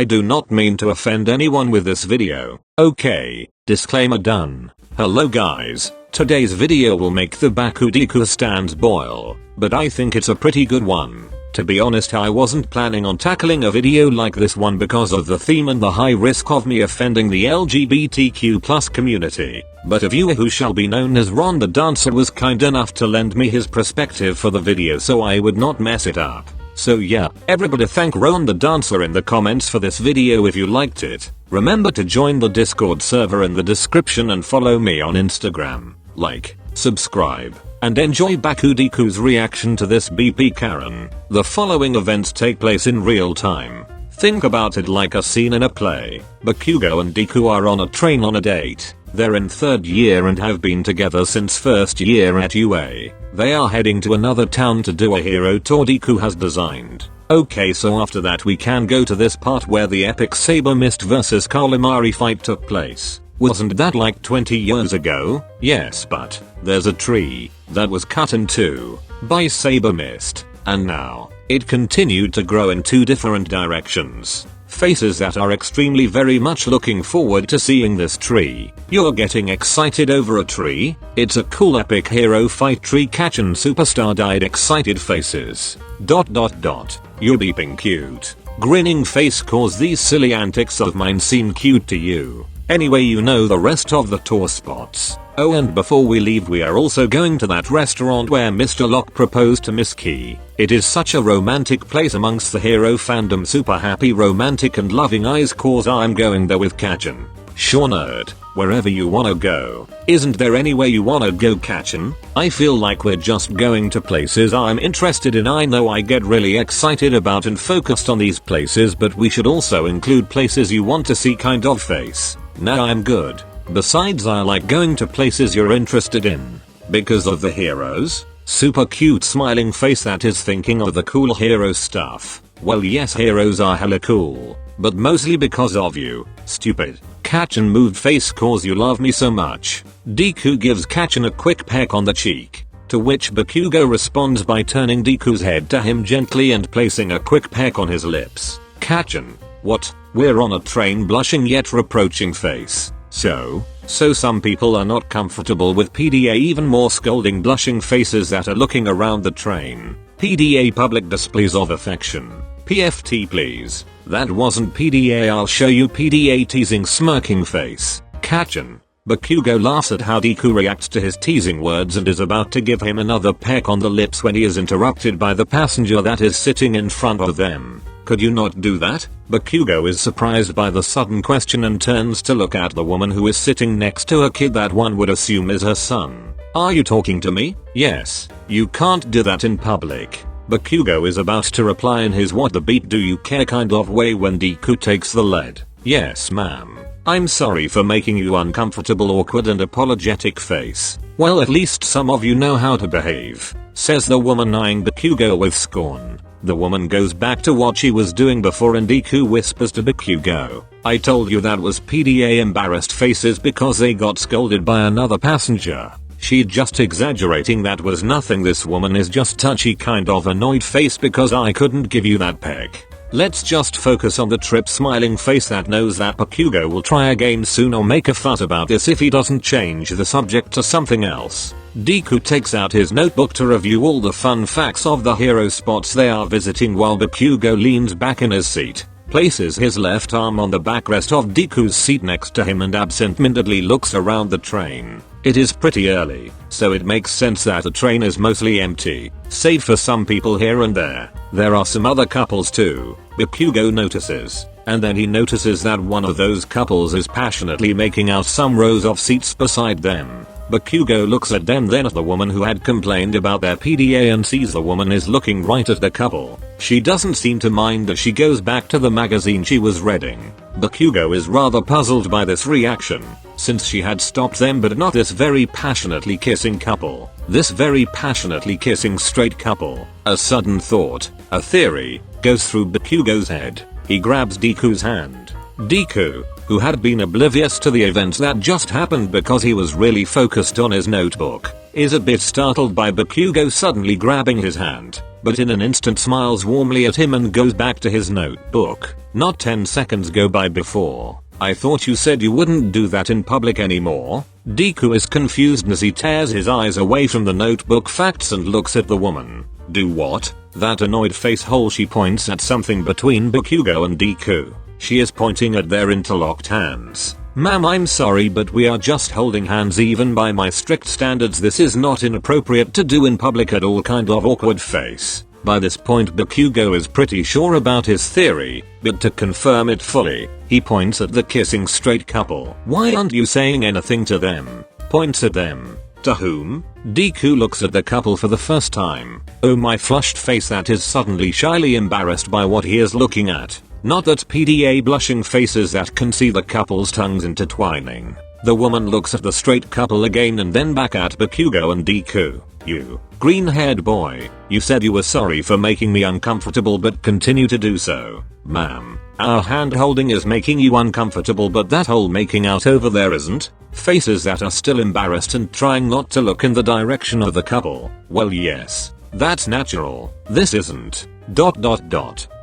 I do not mean to offend anyone with this video. Okay, disclaimer done. Hello guys, today's video will make the BakuDeku stands boil, but I think it's a pretty good one. To be honest, I wasn't planning on tackling a video like this one because of the theme and the high risk of me offending the LGBTQ+ community, but a viewer who shall be known as Ron the Dancer was kind enough to lend me his perspective for the video so I would not mess it up. So yeah, everybody thank Ron the Dancer in the comments for this video if you liked it. Remember to join the Discord server in the description and follow me on Instagram. Like, subscribe, and enjoy BakuDeku's reaction to this BP Karen. The following events take place in real time. Think about it like a scene in a play. Bakugou and Deku are on a train on a date. They're in 3rd year and have been together since 1st year at UA. They are heading to another town to do a hero tour Deku has designed. Okay, so after that we can go to this part where the epic Saber Mist vs Calamari fight took place. Wasn't that like 20 years ago? Yes, but there's a tree that was cut in two by Saber Mist, and now it continued to grow in 2 different directions. Faces that are extremely very much looking forward to seeing this tree. You're getting excited over a tree? It's a cool epic hero fight tree catchin' superstar died excited faces. ... You're beeping cute. Grinning face cause these silly antics of mine seem cute to you. Anyway, you know the rest of the tour spots. Oh, and before we leave we are also going to that restaurant where Mr. Locke proposed to Miss Key. It is such a romantic place amongst the hero fandom, super happy romantic and loving eyes cause I'm going there with Kachin. Sure nerd, wherever you wanna go. Isn't there anywhere you wanna go Kachin? I feel like we're just going to places I'm interested in. I know I get really excited about and focused on these places, but we should also include places you want to see kind of face. Nah, I'm good. Besides, I like going to places you're interested in. Because of the heroes? Super cute smiling face that is thinking of the cool hero stuff. Well, yes, heroes are hella cool, but mostly because of you. Stupid. Kachin moved face cause you love me so much. Deku gives Kachin a quick peck on the cheek, to which Bakugou responds by turning Deku's head to him gently and placing a quick peck on his lips. Kachin, what? We're on a train blushing yet reproaching face. So some people are not comfortable with PDA, even more scolding blushing faces that are looking around the train. PDA public displays of affection. PFT please. That wasn't PDA, I'll show you PDA teasing smirking face. Kachin. Bakugou laughs at how Deku reacts to his teasing words and is about to give him another peck on the lips when he is interrupted by the passenger that is sitting in front of them. Could you not do that? Bakugou is surprised by the sudden question and turns to look at the woman who is sitting next to a kid that one would assume is her son. Are you talking to me? Yes. You can't do that in public. Bakugou is about to reply in his what the beat do you care kind of way when Deku takes the lead. Yes ma'am. I'm sorry for making you uncomfortable, awkward and apologetic face. Well, at least some of you know how to behave, says the woman eyeing Bakugou with scorn. The woman goes back to what she was doing before and Deku whispers to Bakugou, I told you that was PDA embarrassed faces because they got scolded by another passenger. She just exaggerating, that was nothing. This woman is just touchy kind of annoyed face because I couldn't give you that peck. Let's just focus on the trip smiling face that knows that Bakugou will try again soon or make a fuss about this if he doesn't change the subject to something else. Deku takes out his notebook to review all the fun facts of the hero spots they are visiting while Bakugou leans back in his seat, places his left arm on the backrest of Deku's seat next to him and absent-mindedly looks around the train. It is pretty early, so it makes sense that the train is mostly empty, save for some people here and there. There are some other couples too, Bakugou notices, and then he notices that one of those couples is passionately making out some rows of seats beside them. Bakugou looks at them, then at the woman who had complained about their PDA and sees the woman is looking right at the couple. She doesn't seem to mind as she goes back to the magazine she was reading. Bakugou is rather puzzled by this reaction, since she had stopped them but not this very passionately kissing couple. This very passionately kissing straight couple. A sudden thought, a theory, goes through Bakugou's head. He grabs Deku's hand. Deku, who had been oblivious to the events that just happened because he was really focused on his notebook, is a bit startled by Bakugou suddenly grabbing his hand, but in an instant smiles warmly at him and goes back to his notebook. Not 10 seconds go by before. I thought you said you wouldn't do that in public anymore. Deku is confused as he tears his eyes away from the notebook facts and looks at the woman. Do what? That annoyed face hole. She points at something between Bakugou and Deku. She is pointing at their interlocked hands. Ma'am, I'm sorry, but we are just holding hands. Even by my strict standards, this is not inappropriate to do in public at all. Kind of awkward face. By this point Bakugou is pretty sure about his theory, but to confirm it fully, he points at the kissing straight couple. Why aren't you saying anything to them? Points at them. To whom? Deku looks at the couple for the first time. Oh my flushed face, that is suddenly shyly embarrassed by what he is looking at. Not that PDA blushing faces that can see the couple's tongues intertwining. The woman looks at the straight couple again and then back at Bakugou and Deku. You, green-haired boy, you said you were sorry for making me uncomfortable but continue to do so. Ma'am, our hand holding is making you uncomfortable, but that whole making out over there isn't. Faces that are still embarrassed and trying not to look in the direction of the couple. Well yes, that's natural. This isn't. ...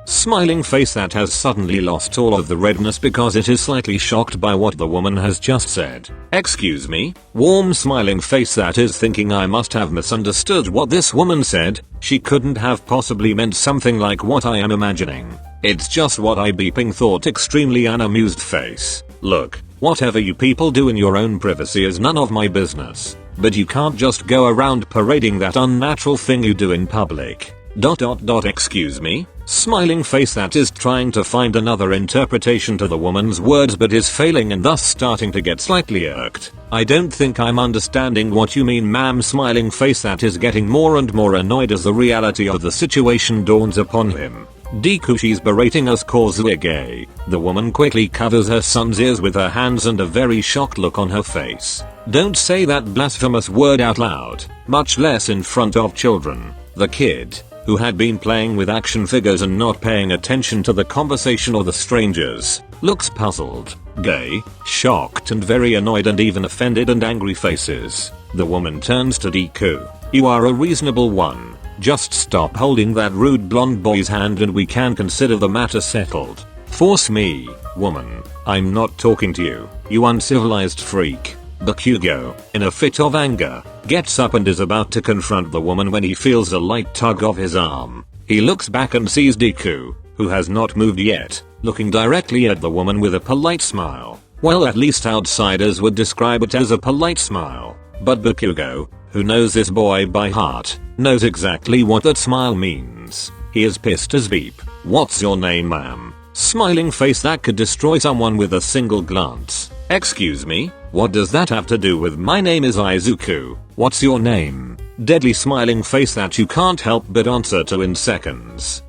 Smiling face that has suddenly lost all of the redness because it is slightly shocked by what the woman has just said. Excuse me? Warm smiling face that is thinking I must have misunderstood what this woman said. She couldn't have possibly meant something like what I am imagining. It's just what I beeping thought. Extremely unamused face. Look, whatever you people do in your own privacy is none of my business. But you can't just go around parading that unnatural thing you do in public. ... Excuse me? Smiling face that is trying to find another interpretation to the woman's words but is failing and thus starting to get slightly irked. I don't think I'm understanding what you mean, ma'am. Smiling face that is getting more and more annoyed as the reality of the situation dawns upon him. Deku, she's berating us cause we're gay. The woman quickly covers her son's ears with her hands and a very shocked look on her face. Don't say that blasphemous word out loud, much less in front of children. The kid, who had been playing with action figures and not paying attention to the conversation or the strangers, looks puzzled, gay, shocked and very annoyed and even offended and angry faces. The woman turns to Deku. You are a reasonable one. Just stop holding that rude blonde boy's hand and we can consider the matter settled. Force me, woman. I'm not talking to you, you uncivilized freak. Bakugou, in a fit of anger, gets up and is about to confront the woman when he feels a light tug of his arm. He looks back and sees Deku, who has not moved yet, looking directly at the woman with a polite smile. Well, at least outsiders would describe it as a polite smile. But Bakugou, who knows this boy by heart, knows exactly what that smile means. He is pissed as beep. What's your name, ma'am? Smiling face that could destroy someone with a single glance. Excuse me? What does that have to do with my name is Izuku? What's your name? Deadly smiling face that you can't help but answer to in seconds. ...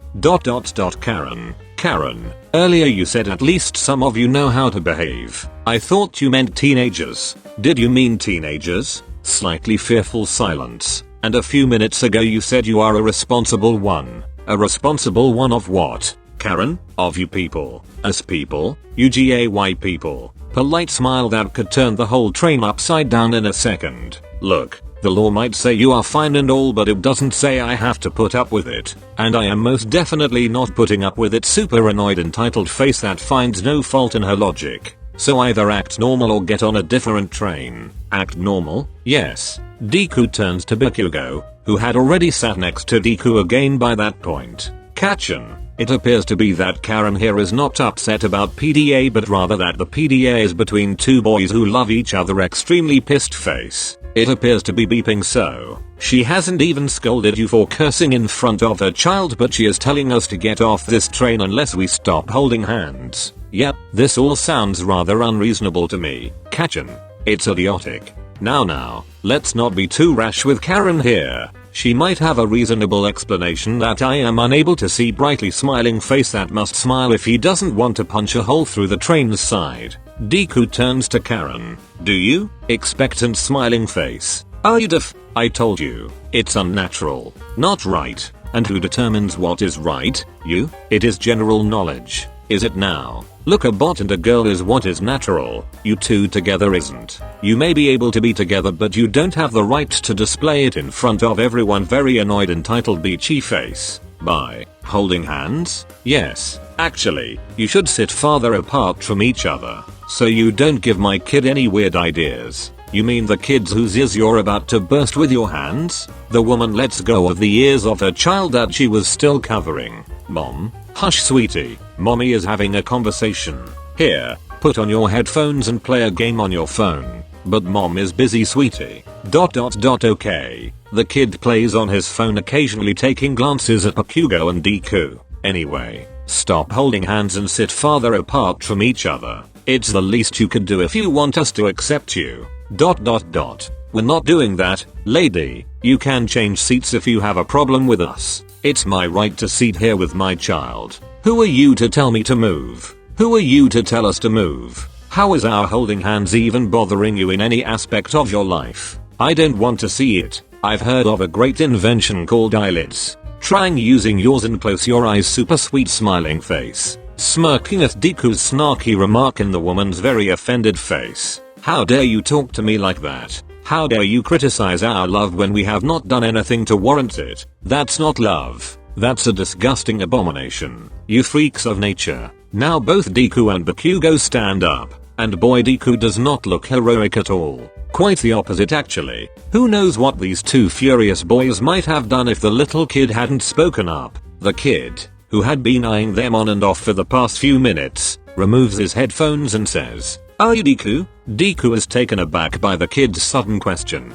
Karen. Karen, earlier you said at least some of you know how to behave. I thought you meant teenagers. Did you mean teenagers? Slightly fearful silence. And a few minutes ago you said you are a responsible one. A responsible one of what? Karen, of you people. Us people? UGAY people. Polite smile that could turn the whole train upside down in a second. Look, the law might say you are fine and all, but it doesn't say I have to put up with it. And I am most definitely not putting up with it. Super annoyed entitled face that finds no fault in her logic. So either act normal or get on a different train. Act normal? Yes. Deku turns to Bakugou, who had already sat next to Deku again by that point. Kachan. It appears to be that Karen here is not upset about PDA but rather that the PDA is between two boys who love each other. Extremely pissed face. It appears to be beeping so. She hasn't even scolded you for cursing in front of her child, but she is telling us to get off this train unless we stop holding hands. Yep, this all sounds rather unreasonable to me. Kachan. It's idiotic. Now, let's not be too rash with Karen here. She might have a reasonable explanation that I am unable to see. Brightly smiling face that must smile if he doesn't want to punch a hole through the train's side. Deku turns to Karen. Do you? Expectant smiling face. Are you deaf? I told you. It's unnatural. Not right. And who determines what is right? You? It is general knowledge. Is it now? Look, a bot and a girl is what is natural. You two together isn't. You may be able to be together but you don't have the right to display it in front of everyone. Very annoyed entitled beachy face. By holding hands? Yes. Actually, you should sit farther apart from each other, so you don't give my kid any weird ideas. You mean the kids whose ears you're about to burst with your hands? The woman lets go of the ears of her child that she was still covering. Mom, hush sweetie, mommy is having a conversation. Here, put on your headphones and play a game on your phone. But mom is busy sweetie. Okay. The kid plays on his phone, occasionally taking glances at Bakugou and Deku. Anyway, stop holding hands and sit farther apart from each other. It's the least you could do if you want us to accept you. We're not doing that, lady. You can change seats if you have a problem with us. It's my right to sit here with my child. Who are you to tell me to move? Who are you to tell us to move? How is our holding hands even bothering you in any aspect of your life? I don't want to see it. I've heard of a great invention called eyelids. Trying using yours and close your eyes. Super sweet smiling face. Smirking at Deku's snarky remark in the woman's very offended face. How dare you talk to me like that? How dare you criticize our love when we have not done anything to warrant it? That's not love. That's a disgusting abomination. You freaks of nature. Now both Deku and Bakugou stand up. And boy, Deku does not look heroic at all. Quite the opposite actually. Who knows what these two furious boys might have done if the little kid hadn't spoken up. The kid, who had been eyeing them on and off for the past few minutes, removes his headphones and says, "Are you Deku?" Deku is taken aback by the kid's sudden question.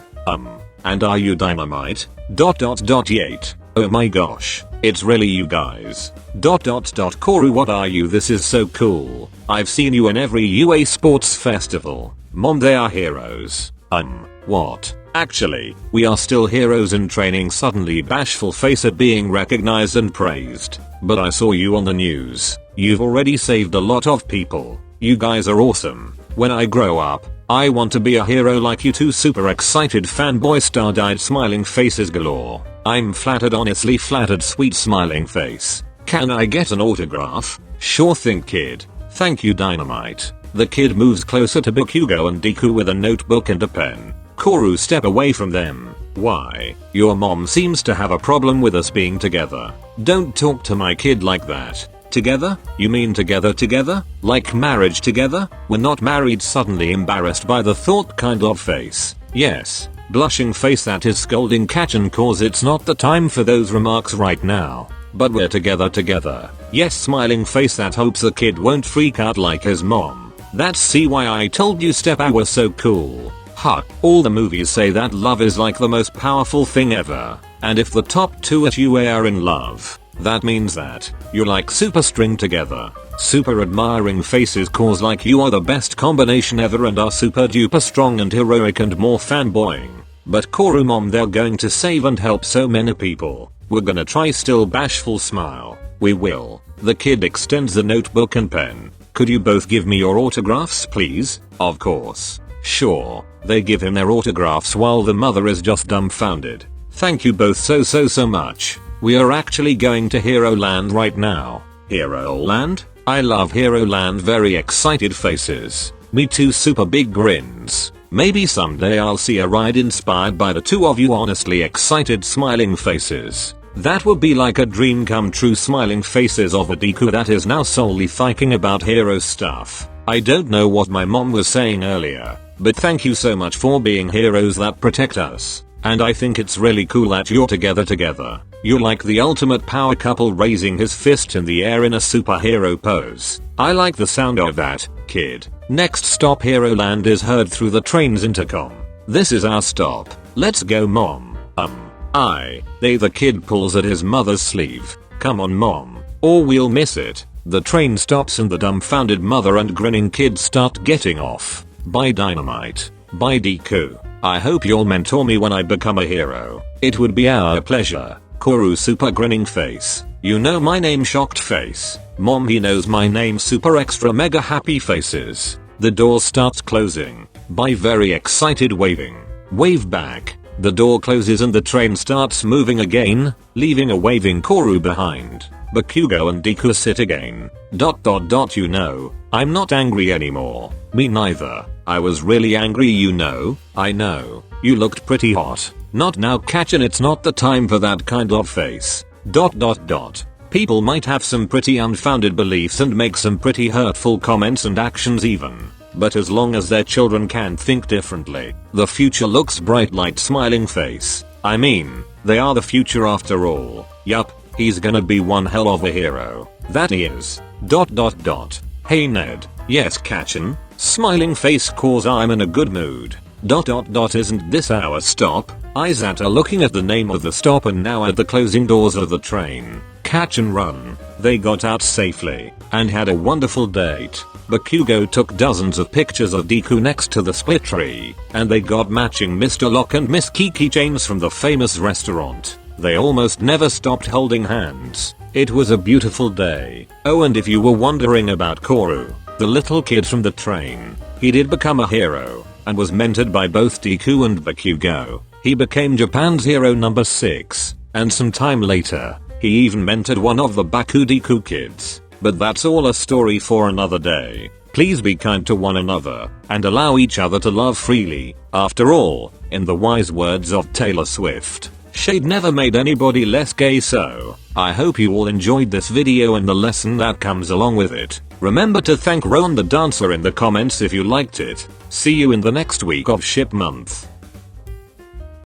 And are you Dynamite? Yet. Oh my gosh, it's really you guys. Koru, what are you? This is so cool. I've seen you in every UA sports festival. Mom, they are heroes. What? Actually, we are still heroes in training. Suddenly bashful face at being recognized and praised. But I saw you on the news. You've already saved a lot of people. You guys are awesome. When I grow up, I want to be a hero like you two. Super excited fanboy star-dyed smiling faces galore. I'm flattered, honestly flattered, sweet smiling face. Can I get an autograph? Sure thing kid. Thank you Dynamite. The kid moves closer to Bakugou and Deku with a notebook and a pen. Koru, step away from them. Why? Your mom seems to have a problem with us being together. Don't talk to my kid like that. Together? You mean together? Like marriage together? We're not married. Suddenly embarrassed by the thought kind of face. Yes. Blushing face that is scolding Kachan cause it's not the time for those remarks right now. But we're together. Yes, smiling face that hopes the kid won't freak out like his mom. That's see why I told you step out was so cool. Huh, all the movies say that love is like the most powerful thing ever. And if the top two at UA are in love, that means that you're like super string together. Super admiring faces cause like you are the best combination ever and are super duper strong and heroic and more fanboying. But Koru mom, they're going to save and help so many people. We're gonna try. Still bashful smile. We will. The kid extends the notebook and pen. Could you both give me your autographs please? Of course. Sure. They give him their autographs while the mother is just dumbfounded. Thank you both so much. We are actually going to Hero Land right now. Hero Land? I love Hero Land. Very excited faces. Me too. Super big grins. Maybe someday I'll see a ride inspired by the two of you. Honestly excited smiling faces. That would be like a dream come true. Smiling faces of a Deku that is now solely thinking about hero stuff. I don't know what my mom was saying earlier, but thank you so much for being heroes that protect us. And I think it's really cool that you're together. You're like the ultimate power couple, raising his fist in the air in a superhero pose. I like the sound of that, kid. Next stop Hero Land is heard through the train's intercom. This is our stop. Let's go mom. The kid pulls at his mother's sleeve. Come on mom, or we'll miss it. The train stops and the dumbfounded mother and grinning kid start getting off. Bye Dynamite. Bye Deku. I hope you'll mentor me when I become a hero. It would be our pleasure. Koru super grinning face. You know my name shocked face. Mom, he knows my name super extra mega happy faces. The door starts closing. Bye very excited waving. Wave back. The door closes and the train starts moving again, leaving a waving Koru behind. Bakugou and Deku sit again. You know, I'm not angry anymore. Me neither. I was really angry you know. I know. You looked pretty hot. Not now Kachan, it's not the time for that kind of face. People might have some pretty unfounded beliefs and make some pretty hurtful comments and actions even. But as long as their children can think differently, the future looks bright like smiling face. I mean, they are the future after all. Yup, he's gonna be one hell of a hero. That he is. ... Hey Ned. Yes Kachan? Smiling face cause I'm in a good mood. ... Isn't this our stop? Izata looking at the name of the stop and now at the closing doors of the train. Catch and run. They got out safely and had a wonderful date. Bakugou took dozens of pictures of Deku next to the split tree, and they got matching Mr. Lock and Miss Kiki chains from the famous restaurant. They almost never stopped holding hands. It was a beautiful day. Oh, and if you were wondering about Koru, the little kid from the train, he did become a hero and was mentored by both Deku and Bakugou. He became Japan's hero number 6, and some time later, he even mentored one of the BakuDeku kids. But that's all a story for another day. Please be kind to one another and allow each other to love freely. After all, in the wise words of Taylor Swift, shade never made anybody less gay. So, I hope you all enjoyed this video and the lesson that comes along with it. Remember to thank Ron the dancer in the comments if you liked it. See you in the next week of Ship Month.